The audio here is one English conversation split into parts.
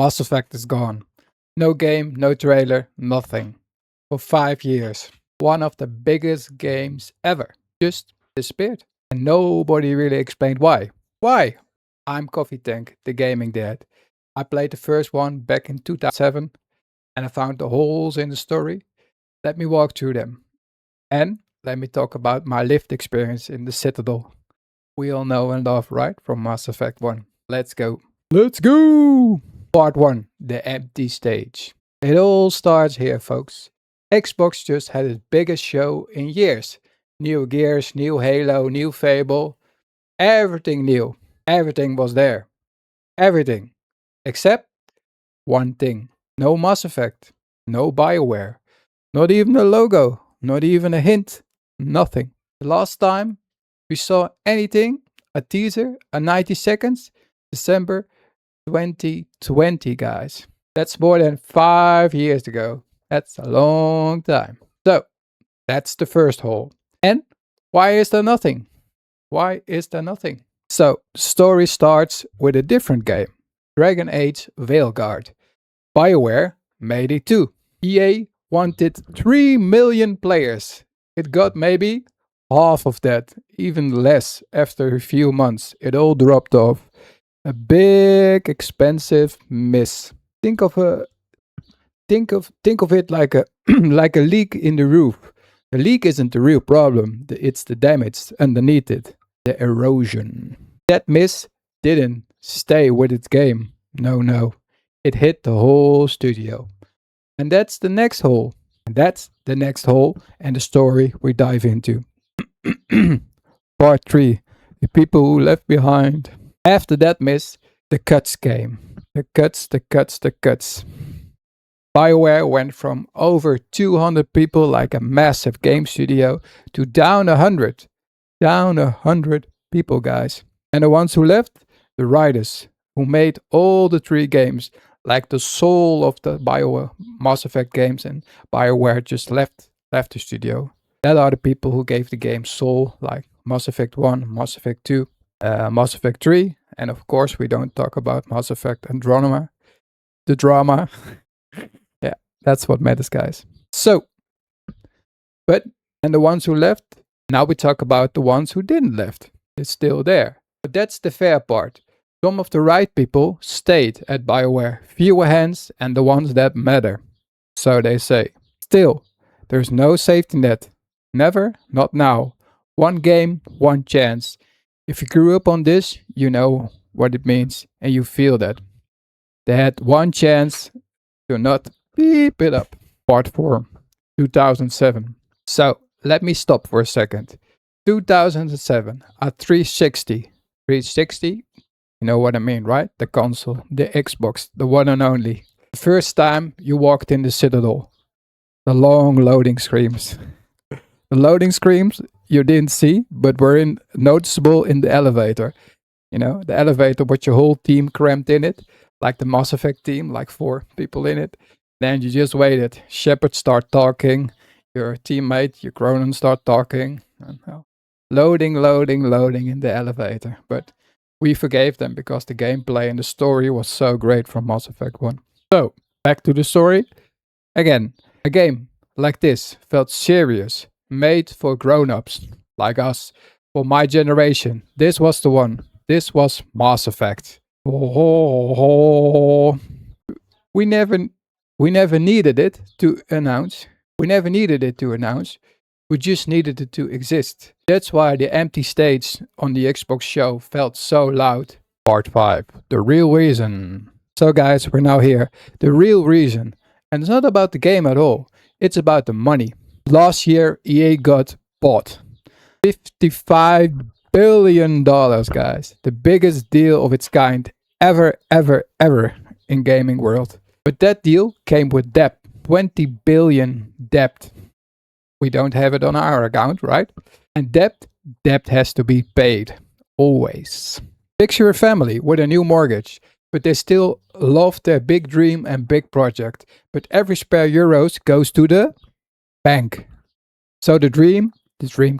Mass Effect is gone. No game, no trailer, nothing. For 5 years. One of the biggest games ever. Just disappeared. And nobody really explained why. Why? I'm Koffietank, the gaming dad. I played the first one back in 2007 and I found the holes in the story. Let me walk through them. And let me talk about my lived experience in the Citadel. We all know and love, right? From Mass Effect 1. Let's go. Let's go! Part 1, the empty stage. It all starts here, folks. Xbox just had its biggest show in years. New Gears, new Halo, new Fable. Everything new. Everything was there. Everything. Except one thing. No Mass Effect. No BioWare. Not even a logo. Not even a hint. Nothing. The last time we saw anything, a teaser, a 90 seconds, December 2020, guys. That's more than 5 years ago. That's a long time. So, that's the first hole. And why is there nothing? Why is there nothing? So, the story starts with a different game. Dragon Age Veilguard. BioWare made it too. EA wanted 3 million players. It got maybe half of that, even less after a few months. It all dropped off. A big, expensive miss. Think of it like a like a leak in the roof. The leak isn't the real problem. It's the damage underneath it, the erosion. That miss didn't stay with its game. No. It hit the whole studio. And that's the next hole. And that's the next hole and the story we dive into. Part 3. The people who left behind. After that miss, the cuts came. The cuts. BioWare went from over 200 people like a massive game studio to down 100. Down 100 people, guys. And the ones who left? The writers who made all the 3 games, like the soul of the BioWare Mass Effect games, and BioWare just left the studio. That are the people who gave the game soul, like Mass Effect 1, Mass Effect 2, Mass Effect 3, and of course we don't talk about Mass Effect Andromeda. The drama. Yeah, that's what matters, guys. So, and the ones who left, now we talk about the ones who didn't left. It's still there. But that's the fair part. Some of the right people stayed at BioWare. Fewer hands and the ones that matter. So they say. Still, there's no safety net. Never, not now. One game, one chance. If you grew up on this, you know what it means and you feel that. They had one chance to not beep it up. Part 4, 2007. So, let me stop for a second. 2007, a 360. 360, you know what I mean, right? The console, the Xbox, the one and only. The first time you walked in the Citadel. The long loading screens. The loading screens you didn't see, but were noticeable in the elevator. You know, the elevator with your whole team crammed in it. Like the Mass Effect team, like 4 people in it. Then you just waited. Shepard start talking. Your teammate, your Cronin start talking. And, loading in the elevator. But we forgave them because the gameplay and the story was so great from Mass Effect 1. So, back to the story. Again, a game like this felt serious. Made for grown-ups like us. For my generation. This was the one. This was Mass Effect. Oh, we never needed it to announce. We just needed it to exist. That's why the empty stage on the Xbox show felt so loud. Part 5. The real reason. So guys, we're now here. The real reason. And it's not about the game at all. It's about the money. Last year, EA got bought. $55 billion, guys. The biggest deal of its kind ever in gaming world. But that deal came with debt. 20 billion debt. We don't have it on our account, right? And debt has to be paid. Always. Picture a family with a new mortgage. But they still love their big dream and big project. But every spare euros goes to the bank. So the dream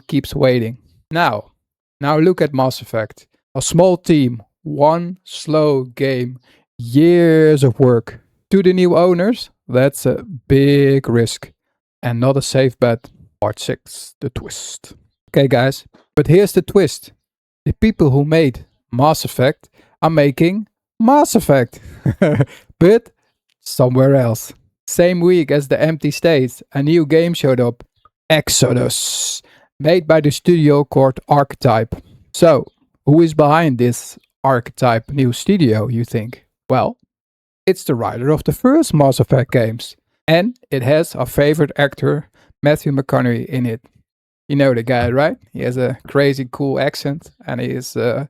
keeps waiting. Now look at Mass Effect. A small team, one slow game. years of work. To the new owners, that's a big risk and not a safe bet. Part 6, the twist. Okay, guys, but here's the twist. The people who made Mass Effect are making Mass Effect, but somewhere else. Same week as the empty state, a new game showed up, Exodus, made by the studio called Archetype. So, who is behind this Archetype new studio, you think? Well, it's the writer of the first Mass Effect games, and it has our favorite actor, Matthew McConaughey, in it. You know the guy, right? He has a crazy cool accent, and he is. I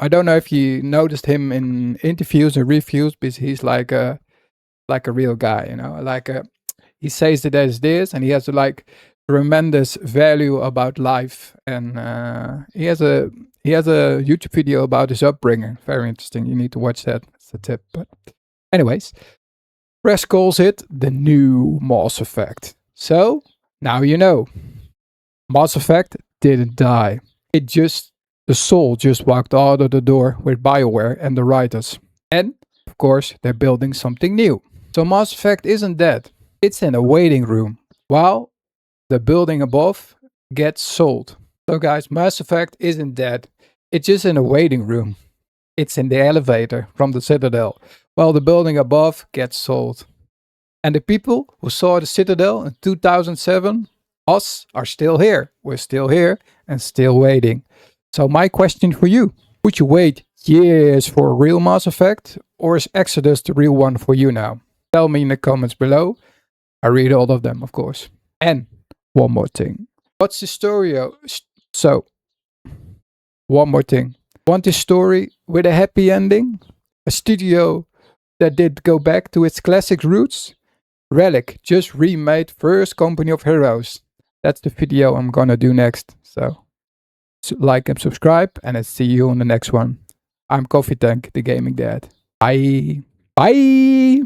don't know if you noticed him in interviews and reviews, but he's like a real guy, you know. He says it as this, and he has like tremendous value about life, and he has a YouTube video about his upbringing. Very interesting. You need to watch that. That's a tip. But anyways, press calls it the new Mass Effect. So now you know. Mass Effect didn't die. The soul just walked out of the door with BioWare and the writers. And, of course, they're building something new. So Mass Effect isn't dead. It's in a waiting room, while the building above gets sold. So guys, Mass Effect isn't dead. It's just in a waiting room. It's in the elevator from the Citadel, while the building above gets sold. And the people who saw the Citadel in 2007, us, are still here. We're still here and still waiting. So my question for you, would you wait years for a real Mass Effect, or is Exodus the real one for you now? Tell me in the comments below. I read all of them, of course. And one more thing. What's the story? One more thing. Want a story with a happy ending? A studio that did go back to its classic roots? Relic just remade first Company of Heroes. That's the video I'm gonna do next. So like and subscribe, and I'll see you on the next one. I'm Koffietank, the gaming dad. Bye. Bye.